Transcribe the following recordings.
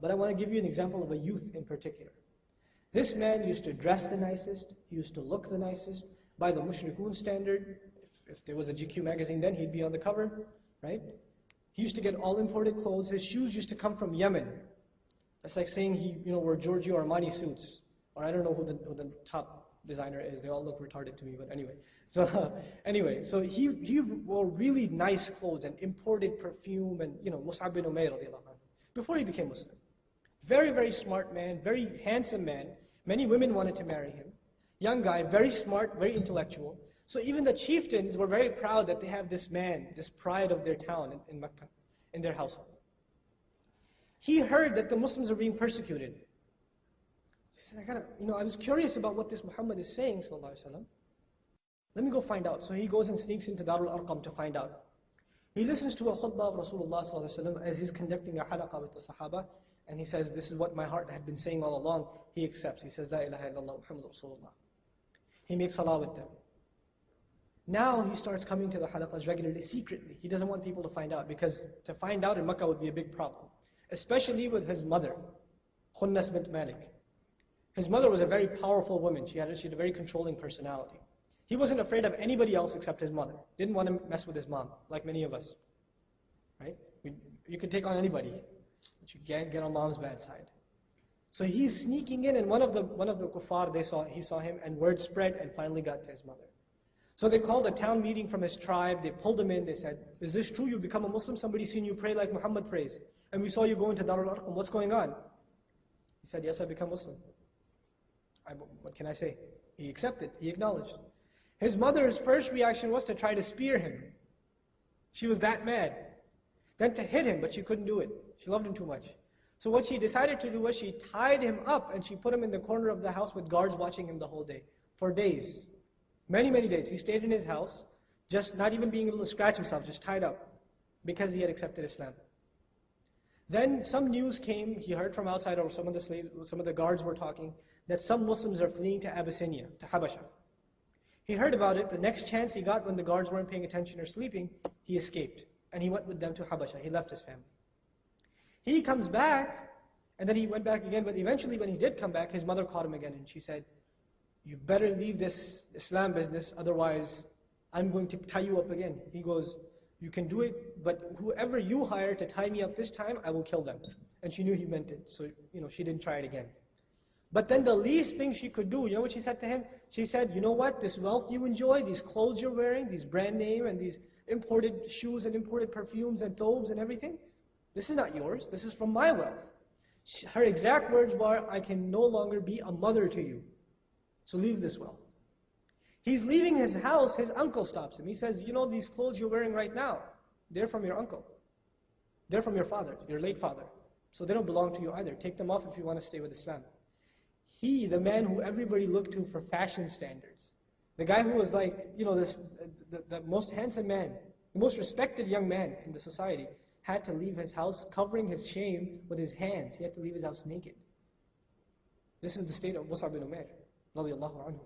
But I want to give you an example of a youth in particular. This man used to dress the nicest, he used to look the nicest, by the mushrikun standard. If there was a GQ magazine then, he'd be on the cover, right? He used to get all imported clothes. His shoes used to come from Yemen. That's like saying he, wore Giorgio Armani suits. Or I don't know who the top designer is. They all look retarded to me, but anyway. So he wore really nice clothes and imported perfume and, Mus'ab bin Umair radiallahu anhu, before he became Muslim. Very, very smart man, very handsome man. Many women wanted to marry him. Young guy, very smart, very intellectual. So even the chieftains were very proud that they have this man, this pride of their town in Mecca, in their household. He heard that the Muslims are being persecuted. He said, I was curious about what this Muhammad is saying, sallallahu alaihi wasallam. Let me go find out. So he goes and sneaks into Darul Arqam to find out. He listens to a khutbah of Rasulullah sallallahu alaihi wasallam as he's conducting a halaqah with the Sahaba, and he says, this is what my heart had been saying all along. He accepts. He says, La ilaha illallah Muhammad Rasulullah. He makes salah with them. Now he starts coming to the halaqahs regularly, secretly. He doesn't want people to find out, because to find out in Makkah would be a big problem. Especially with his mother, Khunnas bint Malik. His mother was a very powerful woman. She had a very controlling personality. He wasn't afraid of anybody else except his mother. Didn't want to mess with his mom, like many of us. Right? You could take on anybody, but you can't get on mom's bad side. So he's sneaking in, and one of the kuffar, he saw him, and word spread and finally got to his mother. So they called a town meeting from his tribe. They pulled him in. They said, is this true? You become a Muslim? Somebody's seen you pray like Muhammad prays. And we saw you go into Darul Arqam. What's going on? He said, yes, I become Muslim. What can I say? He accepted. He acknowledged. His mother's first reaction was to try to spear him. She was that mad. Then to hit him, but she couldn't do it. She loved him too much. So what she decided to do was she tied him up and she put him in the corner of the house with guards watching him the whole day. For days. Many, many days. He stayed in his house, just not even being able to scratch himself, just tied up, because he had accepted Islam. Then some news came, he heard from outside, or some of the guards were talking, that some Muslims are fleeing to Abyssinia, to Habasha. He heard about it. The next chance he got when the guards weren't paying attention or sleeping, he escaped. And he went with them to Habasha. He left his family. He comes back, and then he went back again, but eventually when he did come back, his mother caught him again, and she said, you better leave this Islam business, otherwise I'm going to tie you up again. He goes, you can do it, but whoever you hire to tie me up this time, I will kill them. And she knew he meant it, so she didn't try it again. But then the least thing she could do, you know what she said to him? She said, you know what, this wealth you enjoy, these clothes you're wearing, these brand name and these imported shoes and imported perfumes and thobes and everything, this is not yours, this is from my wealth. Her exact words were, I can no longer be a mother to you. So leave this wealth. He's leaving his house, his uncle stops him. He says, you know these clothes you're wearing right now, they're from your uncle. They're from your father, your late father. So they don't belong to you either. Take them off if you want to stay with Islam. He, the man who everybody looked to for fashion standards, the guy who was like, the most handsome man, the most respected young man in the society, had to leave his house covering his shame with his hands. He had to leave his house naked. This is the state of Mus'ab bin Umair, radiallahu anhu.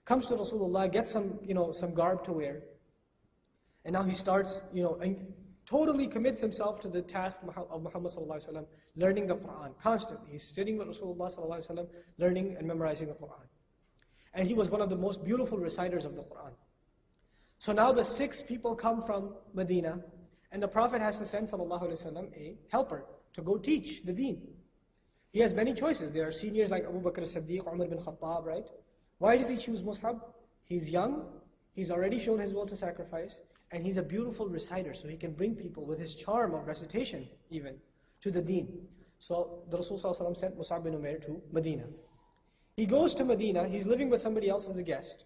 Comes to Rasulullah, gets some garb to wear, and now he starts, and totally commits himself to the task of Muhammad sallallahu alaihi wasallam, learning the Quran constantly. He's sitting with Rasulullah sallallahu alaihi wasallam, learning and memorizing the Quran. And he was one of the most beautiful reciters of the Quran. So now the 6 people come from Medina, and the Prophet has to send sallallahu alaihi wasallam a helper to go teach the deen. He has many choices. There are seniors like Abu Bakr as-Siddiq, Umar bin Khattab, right? Why does he choose Mus'ab? He's young, he's already shown his will to sacrifice, and he's a beautiful reciter, so he can bring people with his charm of recitation even to the deen. So the Rasul ﷺ sent Mus'ab bin Umair to Medina. He goes to Medina, he's living with somebody else as a guest,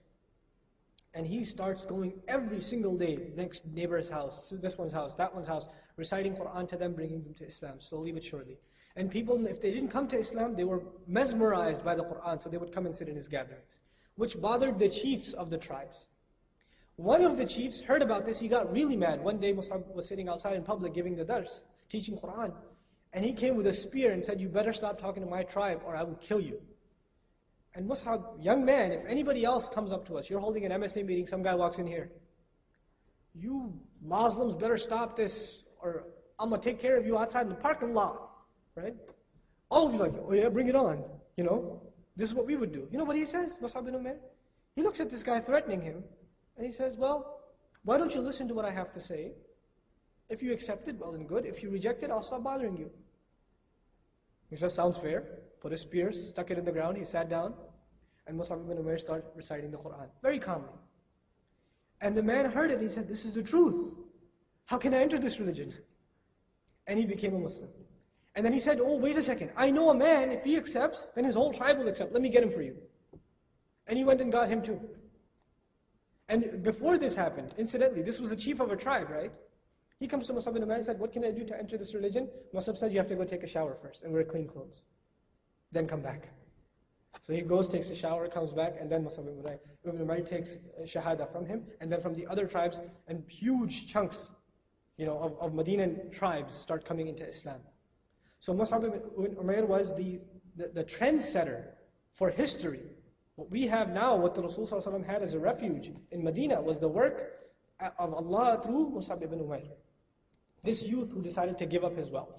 and he starts going every single day, next neighbor's house, this one's house, that one's house, reciting Quran to them, bringing them to Islam, slowly but surely. And people, if they didn't come to Islam, they were mesmerized by the Quran, so they would come and sit in his gatherings, which bothered the chiefs of the tribes. One of the chiefs heard about this, he got really mad. One day Mus'ab was sitting outside in public giving the dars, teaching Quran, and he came with a spear and said, you better stop talking to my tribe or I will kill you. And Mus'ab, young man, if anybody else comes up to us, you're holding an MSA meeting, some guy walks in here, you Muslims better stop this or I'm going to take care of you outside in the parking lot. Right? All of you like, oh yeah, bring it on. You know, this is what we would do. You know what he says, Mus'ab bin Umair? He looks at this guy threatening him, and he says, well, why don't you listen to what I have to say? If you accept it, well and good. If you reject it, I'll stop bothering you. He says, sounds fair. Put his spear, stuck it in the ground, he sat down, and Mus'ab bin Umair started reciting the Quran, very calmly. And the man heard it, and he said, this is the truth. How can I enter this religion? And he became a Muslim. And then he said, oh, wait a second. I know a man, if he accepts, then his whole tribe will accept. Let me get him for you. And he went and got him too. And before this happened, incidentally, this was the chief of a tribe, right? He comes to Mus'ab bin Umair and said, what can I do to enter this religion? Mus'ab said, you have to go take a shower first and wear clean clothes. Then come back. So he goes, takes a shower, comes back, and then Mus'ab bin Umair takes shahada from him, and then from the other tribes, and huge chunks, of Medinan tribes start coming into Islam. So Mus'ab bin Umair was the trendsetter for history. What we have now, what the Rasul ﷺ had as a refuge in Medina, was the work of Allah through Mus'ab ibn Umair. This youth who decided to give up his wealth.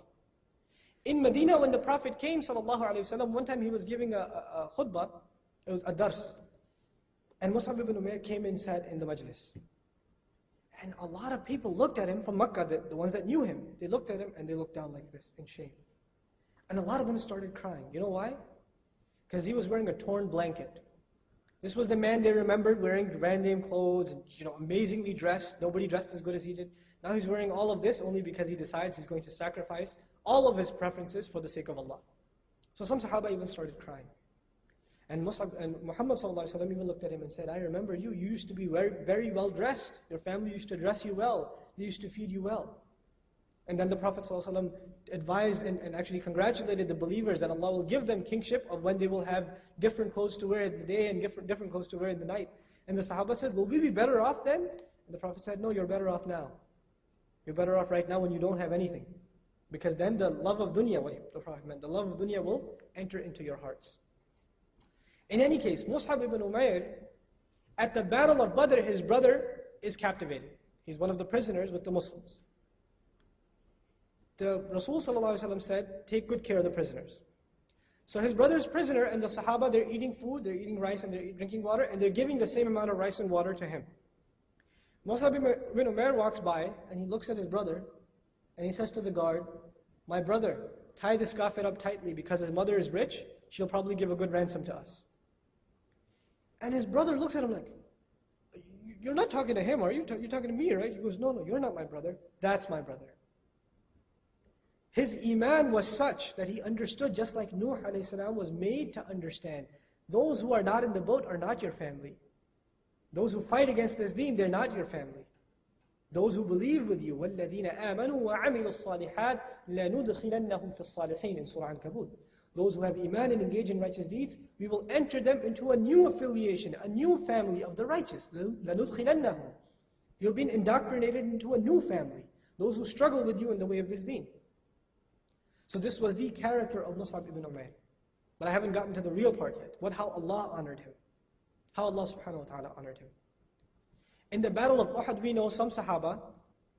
In Medina, when the Prophet came, ﷺ, one time he was giving a khutbah, a dars. And Mus'ab ibn Umair came and sat in the majlis. And a lot of people looked at him from Makkah, the ones that knew him. They looked at him and they looked down like this in shame. And a lot of them started crying. You know why? Because he was wearing a torn blanket. This was the man they remembered wearing brand name clothes and amazingly dressed. Nobody dressed as good as he did. Now he's wearing all of this only because he decides he's going to sacrifice all of his preferences for the sake of Allah. So some Sahaba even started crying. And Muhammad ﷺ even looked at him and said, I remember you. You used to be very, very well dressed. Your family used to dress you well. They used to feed you well. And then the Prophet ﷺ advised and actually congratulated the believers that Allah will give them kingship of when they will have different clothes to wear in the day and different clothes to wear in the night. And the Sahaba said, will we be better off then? And the Prophet said, no, you're better off now. You're better off right now when you don't have anything. Because then the love of dunya, what the Prophet meant, the love of dunya will enter into your hearts. In any case, Mus'ab ibn Umair, at the battle of Badr, his brother is captivated. He's one of the prisoners with the Muslims. The Rasul ﷺ said, take good care of the prisoners. So his brother is prisoner, and the Sahaba, they're eating food, they're eating rice, and they're drinking water, and they're giving the same amount of rice and water to him. Mus'ab ibn Umair walks by, and he looks at his brother, and he says to the guard, my brother, tie this kafir up tightly, because his mother is rich, she'll probably give a good ransom to us. And his brother looks at him like, you're not talking to him, are you? You're talking to me, right? He goes, no, you're not my brother. That's my brother. His iman was such that he understood, just like Nuh a.s. was made to understand. Those who are not in the boat are not your family. Those who fight against this deen, they're not your family. Those who believe with you, وَالَّذِينَ آمَنُوا وَعَمِلُوا الصَّالِحَاتِ لَنُدْخِلَنَّهُمْ فِي الصَّالِحِينَ in Surah Al-Kabut. Those who have iman and engage in righteous deeds, we will enter them into a new affiliation, a new family of the righteous. لَنُدْخِلَنَّهُمْ. You're being indoctrinated into a new family. Those who struggle with you in the way of this deen. So this was the character of Mus'ab ibn Umair. But I haven't gotten to the real part yet. How Allah honored him. How Allah subhanahu wa ta'ala honored him. In the battle of Uhud, we know some Sahaba,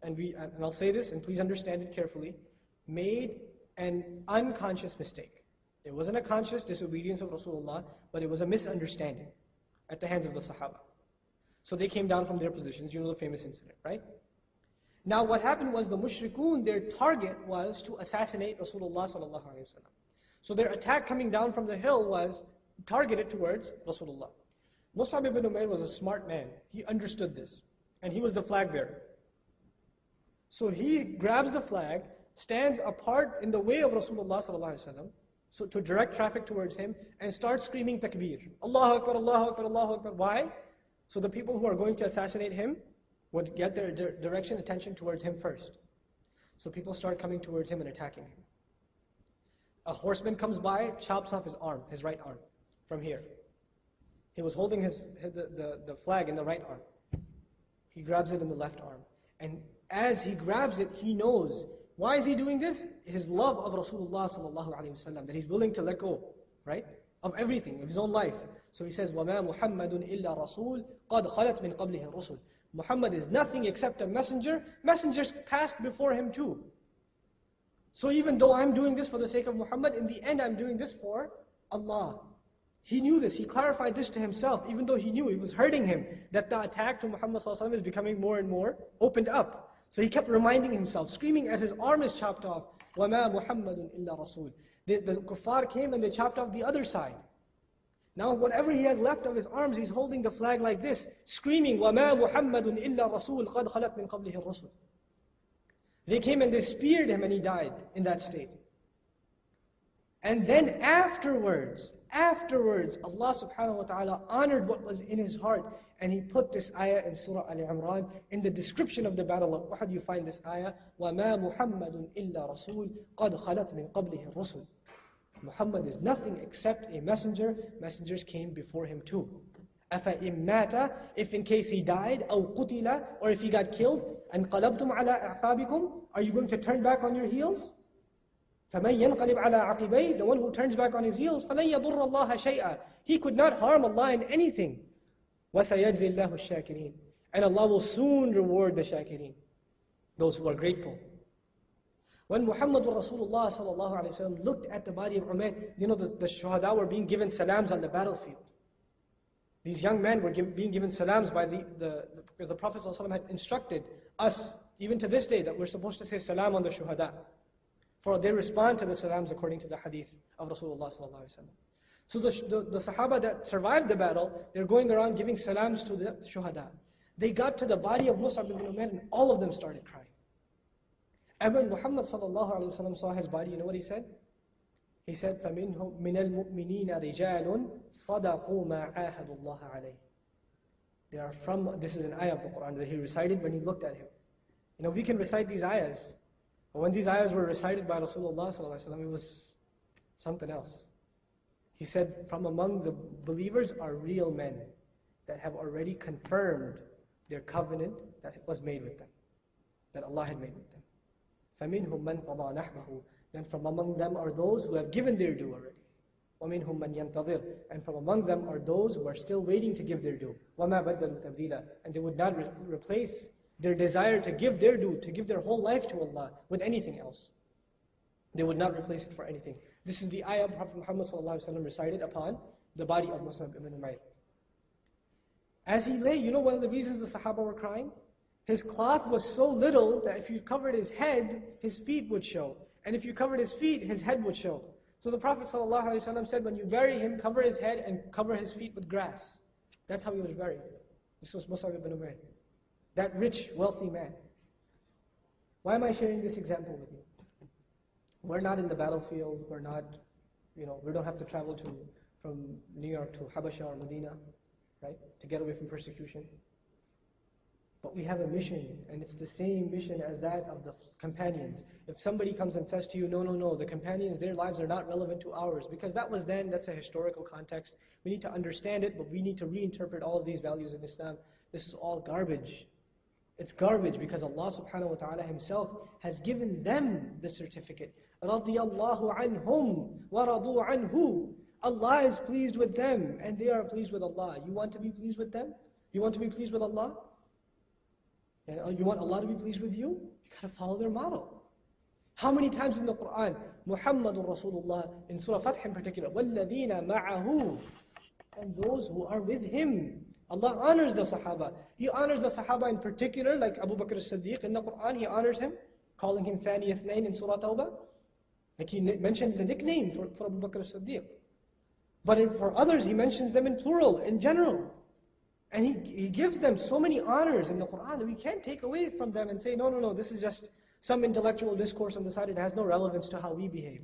and I'll say this, and please understand it carefully, made an unconscious mistake. It wasn't a conscious disobedience of Rasulullah, but it was a misunderstanding at the hands of the Sahaba. So they came down from their positions. You know the famous incident, right? Now what happened was the mushrikun, their target was to assassinate Rasulullah sallallahu alaihi wasallam. So their attack coming down from the hill was targeted towards Rasulullah. Mus'ab ibn Umair was a smart man. He understood this. And he was the flag bearer. So he grabs the flag, stands apart in the way of Rasulullah sallallahu alaihi wasallam, so to direct traffic towards him, and starts screaming takbir. Allahu Akbar, Allahu Akbar, Allahu Akbar. Why? So the people who are going to assassinate him would get their attention towards him first. So people start coming towards him and attacking him. A horseman comes by, chops off his arm, his right arm, from here. He was holding the flag in the right arm. He grabs it in the left arm. And as he grabs it, he knows. Why is he doing this? His love of Rasulullah sallallahu alaihi wasallam, that he's willing to let go, right? Of everything, of his own life. So he says, وَمَا مُحَمَّدٌ إِلَّا رَسُولٌ قَدْ خَلَتْ مِنْ قَبْلِهِ الرُّسُلُ. Muhammad is nothing except a messenger. Messengers passed before him too. So even though I'm doing this for the sake of Muhammad, in the end I'm doing this for Allah. He knew this, he clarified this to himself, even though he knew it was hurting him, that the attack to Muhammad ﷺ is becoming more and more opened up. So he kept reminding himself, screaming as his arm is chopped off, وَمَا مُحَمَّدٌ إِلَّا رَسُولٌ. The kuffar came and they chopped off the other side. Now whatever he has left of his arms, he's holding the flag like this, screaming, وَمَا مُحَمَّدٌ إِلَّا رَسُولٌ قَدْ خَلَتْ مِنْ قَبْلِهِ الرُّسُلُ. They came and they speared him and he died in that state. And then afterwards, Allah subhanahu wa ta'ala honored what was in his heart, and He put this ayah in Surah Al-Imran. In the description of the battle of Uhud, you find this ayah, وَمَا مُحَمَّدٌ إِلَّا رَسُولٌ قَدْ خَلَتْ مِنْ قَبْلِهِ الرُّسُلُ. Muhammad is nothing except a messenger. Messengers came before him too. أَفَإِمْ مَاتَ, if in case he died, أَوْ قُتِلَ, or if he got killed, أَنْقَلَبْتُمْ عَلَىٰ أَعْقَابِكُمْ, are you going to turn back on your heels? فَمَنْ يَنْقَلِبْ عَلَىٰ عَقِبَيْهِ, the one who turns back on his heels, فَلَنْ يَضُرَّ اللَّهَ شَيْئًا, he could not harm Allah in anything. وَسَيَجْزِي اللَّهُ الشَّاكِرِينَ, and Allah will soon reward the shakirin, those who are grateful. When Muhammadur Rasulullah sallallahu alayhi wa sallam looked at the body of Umair, you know the shuhada were being given salams on the battlefield. These young men were being given salams by because the Prophet sallallahu alayhi wa sallam had instructed us, even to this day, that we're supposed to say salam on the shuhada. For they respond to the salams according to the hadith of Rasulullah sallallahu alayhi wa sallam. So the Sahaba that survived the battle, they're going around giving salams to the shuhada. They got to the body of Mus'ab ibn Umair and all of them started crying. And when Muhammad sallallahu alayhi wa sallam saw his body, you know what he said? He said, فَمِنْهُمْ مِنَ الْمُؤْمِنِينَ رِجَالٌ صَدَقُوا مَا عَاهَدُوا اللَّهَ عَلَيْهِ. They are from, this is an ayah of the Quran that he recited when he looked at him. You know, we can recite these ayahs. But when these ayahs were recited by Rasulullah sallallahu alayhi wa sallam, it was something else. He said, from among the believers are real men that have already confirmed their covenant that was made with them, that Allah had made with them. فَمِنْهُمْ مَنْ قَضَى نَحْبَهُ, then from among them are those who have given their due already. وَمِنْهُمْ مَنْ يَنْتَظِرُ, and from among them are those who are still waiting to give their due. وَمَا بَدَّلُوا تَبْدِيلًا, and they would not replace their desire to give their due, to give their whole life to Allah with anything else. They would not replace it for anything. This is the ayah Prophet Muhammad ﷺ recited upon the body of Mus'ab ibn Umair. As he lay, you know one of the reasons the Sahaba were crying? His cloth was so little that if you covered his head, his feet would show. And if you covered his feet, his head would show. So the Prophet ﷺ said, when you bury him, cover his head and cover his feet with grass. That's how he was buried. This was Mus'ab ibn Umair, that rich, wealthy man. Why am I sharing this example with you? We're not in the battlefield, we're not, we don't have to travel from New York to Habasha or Medina, right, to get away from persecution. But we have a mission, and it's the same mission as that of the companions. If somebody comes and says to you, no, the companions, their lives are not relevant to ours, because that was then, that's a historical context. We need to understand it, but we need to reinterpret all of these values in Islam. This is all garbage. It's garbage because Allah subhanahu wa ta'ala Himself has given them the certificate. رَضِيَ اللَّهُ عَنْهُمْ وَرَضُوا عَنْهُ. Allah is pleased with them and they are pleased with Allah. You want to be pleased with them? You want to be pleased with Allah? And you want Allah to be pleased with you? You got to follow their model. How many times in the Quran, Muhammadur Rasulullah, in Surah Fath in particular, وَالَّذِينَ مَعَهُ, and those who are with Him. Allah honors the Sahaba. He honors the Sahaba in particular, like Abu Bakr as-Siddiq in the Quran, He honors him, calling him Thani Ithnain in Surah Tawbah. Like He mentions a nickname for Abu Bakr as-Siddiq. But for others, He mentions them in plural, in general. And he gives them so many honors in the Quran that we can't take away from them and say, no, this is just some intellectual discourse on the side, it has no relevance to how we behave.